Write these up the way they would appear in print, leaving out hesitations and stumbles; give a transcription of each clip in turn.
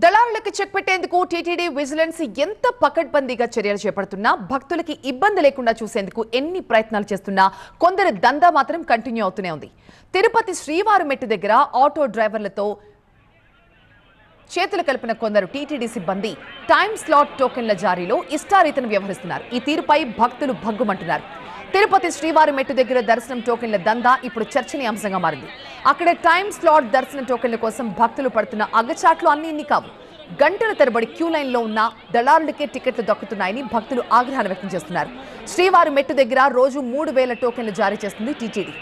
దళారులకు చెక్ పెట్టేందుకు TTD vigilance ఎంత పకడ్బందీగా చర్యలు చేపడుతున్నా భక్తులకి ఇబ్బంది లేకుండా చూసేందుకు ఎన్ని ప్రయత్నాలు చేస్తున్నా కొందరు దందా మాత్రం కంటిన్యూ అవుతూనే ఉంది. తిరుపతి శ్రీవారి మెట్టు దగ్గర ఆటో డ్రైవర్లతో చేతులు కలిపిన కొందరు టీటీడీ సిబ్బంది టైమ్ స్లాట్ టోకెన్ల జారీలో ఇష్టారీతను వ్యవహరిస్తున్నారు. ఈ తీరుపై భక్తులు భగ్గుమంటున్నారు. తిరుపతి శ్రీవారి మెట్టు దగ్గర దర్శనం టోకెన్ల దందా ఇప్పుడు చర్చనీయాంశంగా మారింది. అక్కడ టైమ్ స్లాట్ దర్శనం టోకెన్ల కోసం భక్తులు పడుతున్న అగచాట్లు అన్ని కావు. గంటల తరబడి క్యూ లైన్లో ఉన్న దళారులకే టికెట్లు దక్కుతున్నాయని భక్తులు ఆగ్రహాన్ని వ్యక్తం చేస్తున్నారు. శ్రీవారి మెట్టు దగ్గర రోజు 3000 టోకెన్లు జారీ చేస్తుంది టీటీడీ.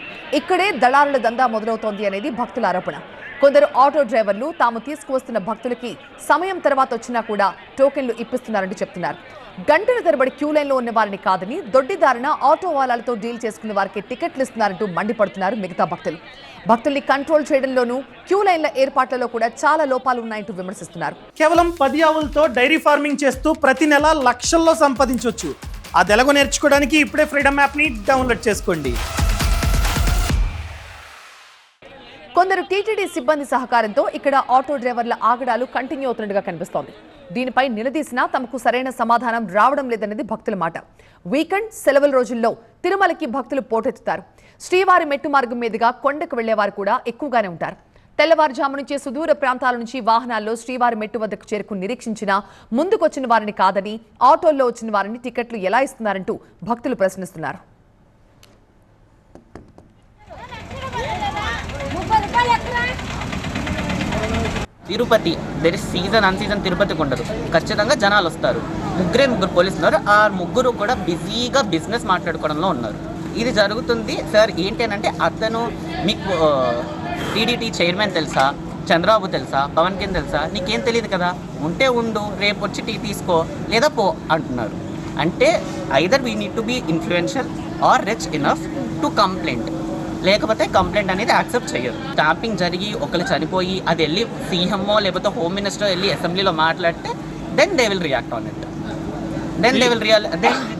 ఇక్కడే దళారుల దందా మొదలవుతోంది అనేది భక్తుల ఆరోపణ. కొందరు ఆటో డ్రైవర్లు తాము తీసుకువస్తున్న భక్తులకి సమయం తర్వాత వచ్చినా కూడా టోకెన్లు ఇప్పిస్తున్నారంటూ చెప్తున్నారు. గంటల తరబడి క్యూ లైన్లో ఉన్న వారిని కాదని దొడ్డిదారిన ఆటో వాలాలతో డీల్ చేసుకున్న వారికి టికెట్లు ఇస్తున్నారంటూ మండిపడుతున్నారు మిగతా భక్తులు. భక్తుల్ని కంట్రోల్ చేయడంలోనూ క్యూ లైన్ల ఏర్పాట్లలో కూడా చాలా లోపాలు ఉన్నాయంటూ విమర్శిస్తున్నారు. కేవలం 10 ఆవులతో డైరీ ఫార్మింగ్ చేస్తూ ప్రతి నెల లక్షల్లో సంపాదించవచ్చు. అది ఎలాగో నేర్చుకోవడానికి ఇప్పుడే ఫ్రీడమ్ యాప్ని డౌన్లోడ్ చేసుకోండి. కొందరు టీటీడీ సిబ్బంది సహకారంతో ఇక్కడ ఆటో డ్రైవర్ల ఆగడాలు కంటిన్యూ అవుతున్నట్టుగా కనిపిస్తోంది. దీనిపై నిలదీసినా తమకు సరైన సమాధానం రావడం లేదన్నది భక్తుల మాట. వీకెండ్ సెలవుల రోజుల్లో తిరుమలకి భక్తులు పోటెత్తుతారు. శ్రీవారి మెట్టు మార్గం మీదుగా కొండకు వెళ్లేవారు కూడా ఎక్కువగానే ఉంటారు. తెల్లవారుజాము నుంచి సుదూర ప్రాంతాల నుంచి వాహనాల్లో శ్రీవారి మెట్టు వద్దకు చేరుకుని నిరీక్షించినా ముందుకొచ్చిన వారిని కాదని ఆటోల్లో వచ్చిన వారిని టికెట్లు ఎలా ఇస్తున్నారంటూ భక్తులు ప్రశ్నిస్తున్నారు. Tirupati there is season on season తిరుపతికి ఉండదు. ఖచ్చితంగా జనాలు వస్తారు. ముగ్గురు పోలీసులు ఉన్నారు. ఆ ముగ్గురు కూడా బిజీగా బిజినెస్ మాట్లాడుకోవడంలో ఉన్నారు. ఇది జరుగుతుంది సార్. ఏంటి అంటే అతను మీకు టీడీటీ చైర్మన్ తెలుసా, చంద్రబాబు తెలుసా, పవన్ కళ్యాణ్ తెలుసా, నీకేం తెలియదు కదా, ఉంటే ఉండు, రేపు వచ్చి టీ తీసుకో లేదా పో అంటున్నారు. అంటే either we need to be influential or rich enough to complaint. లేకపోతే కంప్లైంట్ అనేది యాక్సెప్ట్ చేయరు. స్టాంపింగ్ జరిగి ఒకరు చనిపోయి అది వెళ్ళి సీఎంఓ లేకపోతే హోమ్ మినిస్టర్ వెళ్ళి అసెంబ్లీలో మాట్లాడితే then they will react on it. Then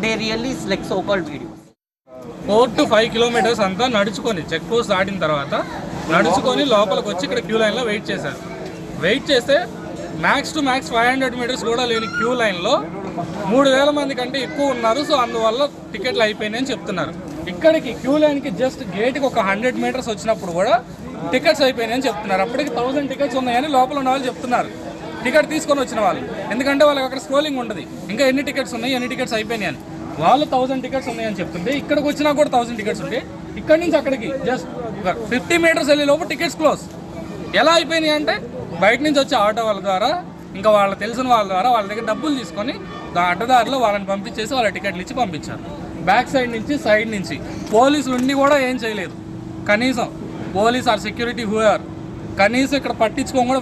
they really like so called videos. 4 to 5 kilometers అంతా నడుచుకొని చెక్ పోస్ట్ దాటిన తర్వాత నడుచుకొని లోపలికి వచ్చి ఇక్కడ క్యూ లైన్లో వెయిట్ చేశారు. వెయిట్ చేస్తే మ్యాక్స్ టు మ్యాక్స్ 500 meters కూడా లేని క్యూ లైన్లో 3000 మంది కంటే ఎక్కువ ఉన్నారు. సో అందువల్ల టికెట్లు అయిపోయినాయని చెప్తున్నారు. ఇక్కడికి క్యూ లైన్కి జస్ట్ గేట్కి ఒక 100 meters వచ్చినప్పుడు కూడా టికెట్స్ అయిపోయినాయని చెప్తున్నారు. అప్పటికి 1000 టికెట్స్ ఉన్నాయని లోపల ఉన్న వాళ్ళు చెప్తున్నారు. టికెట్ తీసుకొని వచ్చిన వాళ్ళు, ఎందుకంటే వాళ్ళకి అక్కడ స్క్రోలింగ్ ఉంటుంది, ఇంకా ఎన్ని టికెట్స్ ఉన్నాయి, ఎన్ని టికెట్స్ అయిపోయినాయని. వాళ్ళు 1000 టికెట్స్ ఉన్నాయని చెప్తుంటే ఇక్కడికి వచ్చినా కూడా 1000 టికెట్స్ ఉంటాయి. ఇక్కడి నుంచి అక్కడికి జస్ట్ 50 meters వెళ్ళే లోపు టికెట్స్ క్లోజ్. ఎలా అయిపోయినాయి అంటే బయట నుంచి వచ్చే ఆటో వాళ్ళ ద్వారా, ఇంకా వాళ్ళ తెలిసిన వాళ్ళ ద్వారా వాళ్ళ దగ్గర డబ్బులు తీసుకొని అడ్డదారిలో వాళ్ళని పంపించేసి వాళ్ళ టికెట్లు ఇచ్చి పంపించారు. బ్యాక్ సైడ్ నుంచి సైడ్ నుంచి పోలీసులు ఉండి కూడా ఏం చేయలేదు. కనీసం పోలీస్ ఆర్ సెక్యూరిటీ హూఆర్ కనీసం ఇక్కడ పట్టించుకోని కూడా